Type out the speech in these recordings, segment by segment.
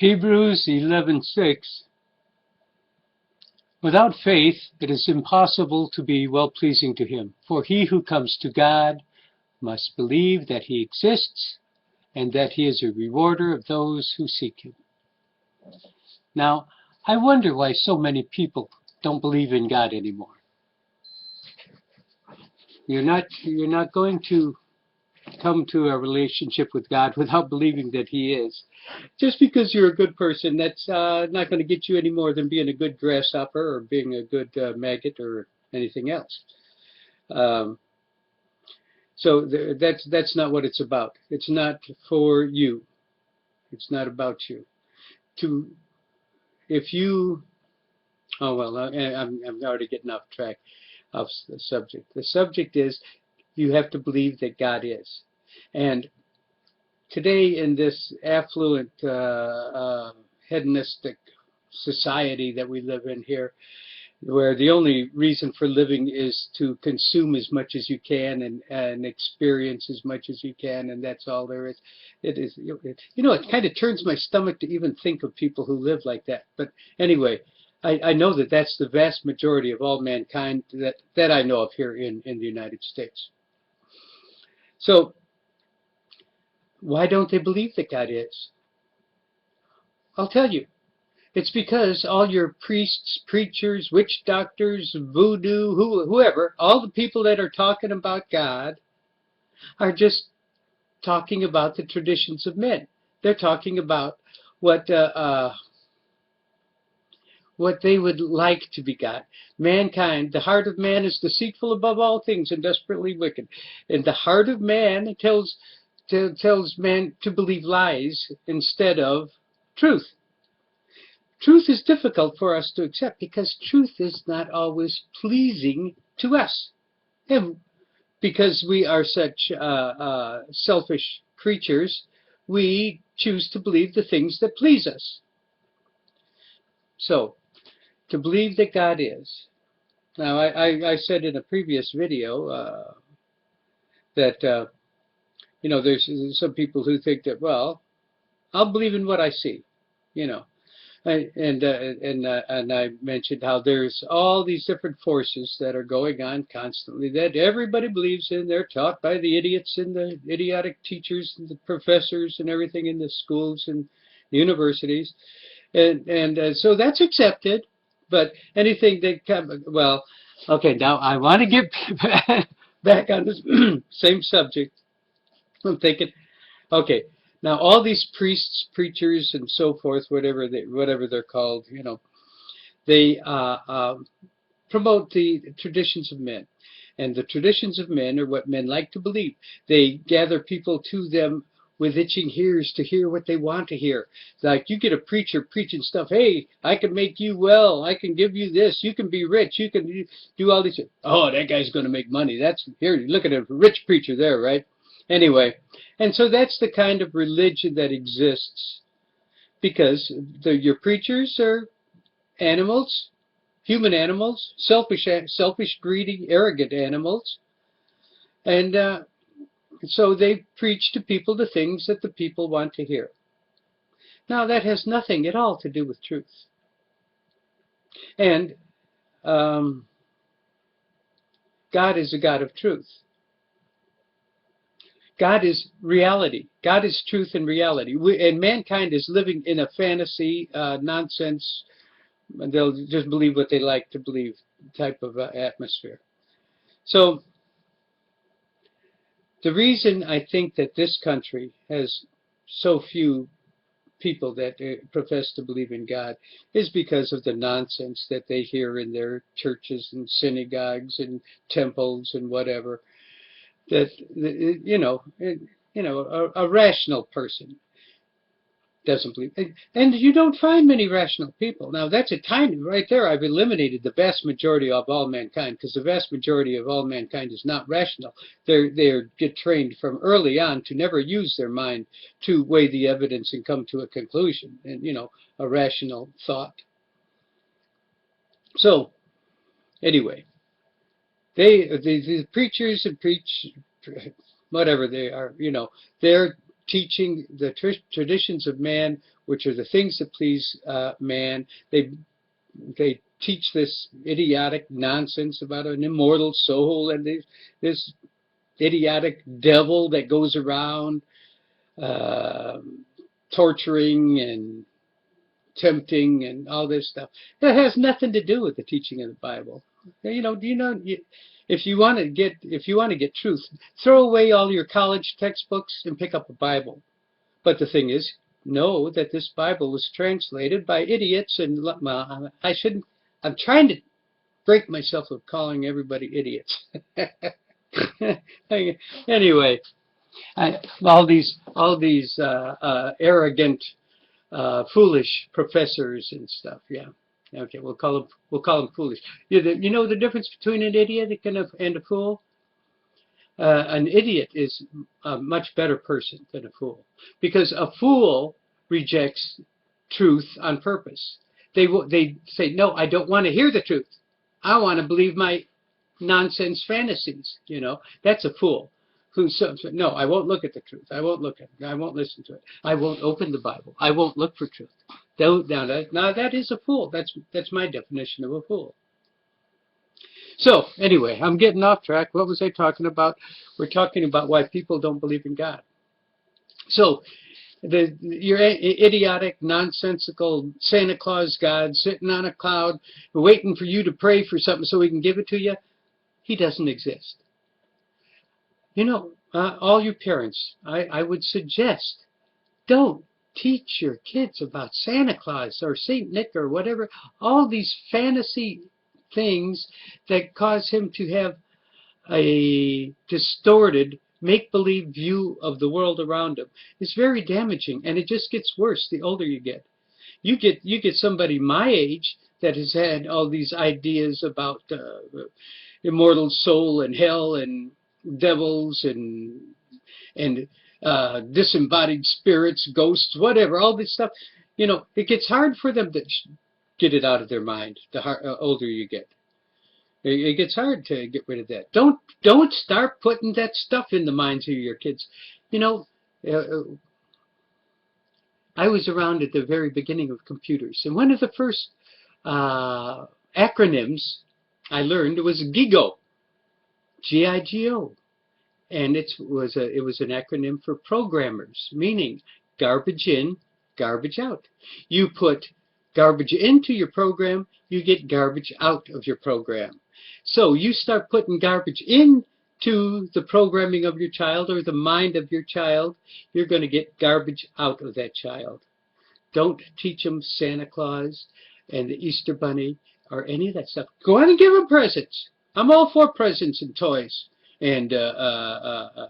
Hebrews 11:6. Without faith, it is impossible to be well-pleasing to him. For he who comes to God must believe that he exists and that he is a rewarder of those who seek him. Now, I wonder why so many people don't believe in God anymore. You're not going to come to a relationship with God without believing that he is. Just because you're a good person, that's not going to get you any more than being a good grasshopper or being a good maggot or anything else. So that's not what it's about. It's not for you. It's not about you. I'm already getting off track of the subject. The subject is you have to believe that God is. And today in this affluent, hedonistic society that we live in here, where the only reason for living is to consume as much as you can and experience as much as you can, and that's all there is. It kind of turns my stomach to even think of people who live like that. But anyway, I know that that's the vast majority of all mankind that I know of here in the United States. So why don't they believe that God is? I'll tell you. It's because all your priests, preachers, witch doctors, voodoo, whoever, all the people that are talking about God are just talking about the traditions of men. They're talking about what they would like to be God. Mankind, the heart of man is deceitful above all things and desperately wicked. And the heart of man tells man to believe lies instead of truth. Truth is difficult for us to accept because truth is not always pleasing to us. And because we are such selfish creatures, we choose to believe the things that please us. So, to believe that God is. Now, I said in a previous video that, there's some people who think that, well, I'll believe in what I see, And I mentioned how there's all these different forces that are going on constantly that everybody believes in. They're taught by the idiots and the idiotic teachers and the professors and everything in the schools and universities. And so that's accepted. But anything that okay, now I want to get back on this same subject. I'm thinking, okay, now all these priests, preachers, and so forth, whatever they're called, they promote the traditions of men, and the traditions of men are what men like to believe. They gather people to them with itching ears to hear what they want to hear. Like you get a preacher preaching stuff. Hey, I can make you well. I can give you this. You can be rich. You can do all these. Oh, that guy's going to make money. That's here. Look at a rich preacher there, right? Anyway, and so that's the kind of religion that exists because your preachers are animals, human animals, selfish, greedy, arrogant animals, and so they preach to people the things that the people want to hear. Now that has nothing at all to do with truth. And God is a God of truth. God is reality. God is truth and reality. And mankind is living in a fantasy, nonsense, and they'll just believe what they like to believe type of atmosphere. So the reason I think that this country has so few people that profess to believe in God is because of the nonsense that they hear in their churches and synagogues and temples and whatever. That a rational person doesn't believe, and you don't find many rational people. Now that's a tiny right there. I've eliminated the vast majority of all mankind because the vast majority of all mankind is not rational. They get trained from early on to never use their mind to weigh the evidence and come to a conclusion and a rational thought. So anyway, the preachers and preach whatever they are, they're teaching the traditions of man, which are the things that please man. They teach this idiotic nonsense about an immortal soul and this idiotic devil that goes around torturing and tempting and all this stuff. That has nothing to do with the teaching of the Bible. If you want to get truth, throw away all your college textbooks and pick up a Bible. But the thing is, know that this Bible was translated by idiots, and I shouldn't. I'm trying to break myself of calling everybody idiots. Anyway, all these arrogant, foolish professors and stuff. Yeah. Okay, we'll call them foolish. You know the difference between an idiot and a fool? An idiot is a much better person than a fool, because a fool rejects truth on purpose. They say, no, I don't want to hear the truth. I want to believe my nonsense fantasies. That's a fool. Who says, no, I won't look at the truth. I won't look at it. I won't listen to it. I won't open the Bible. I won't look for truth. Now that is a fool. That's my definition of a fool. So anyway, I'm getting off track. What was I talking about? We're talking about why people don't believe in God. So your idiotic, nonsensical Santa Claus God sitting on a cloud waiting for you to pray for something so he can give it to you, he doesn't exist. All you parents, I would suggest, don't teach your kids about Santa Claus or Saint Nick or whatever, all these fantasy things that cause him to have a distorted, make-believe view of the world around him. It's very damaging, and it just gets worse the older you get. You get somebody my age that has had all these ideas about immortal soul and hell and devils and disembodied spirits, ghosts, whatever, all this stuff. It gets hard for them to get it out of their mind the older you get. It gets hard to get rid of that. Don't start putting that stuff in the minds of your kids. I was around at the very beginning of computers, and one of the first acronyms I learned was GIGO, G-I-G-O, and it was an acronym for programmers, meaning garbage in, garbage out. You put garbage into your program, you get garbage out of your program. So you start putting garbage into the programming of your child or the mind of your child, you're going to get garbage out of that child. Don't teach them Santa Claus and the Easter Bunny or any of that stuff. Go on and give them presents. I'm all for presents and toys and the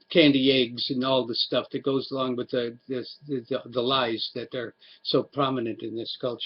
candy eggs and all the stuff that goes along with the lies that are so prominent in this culture.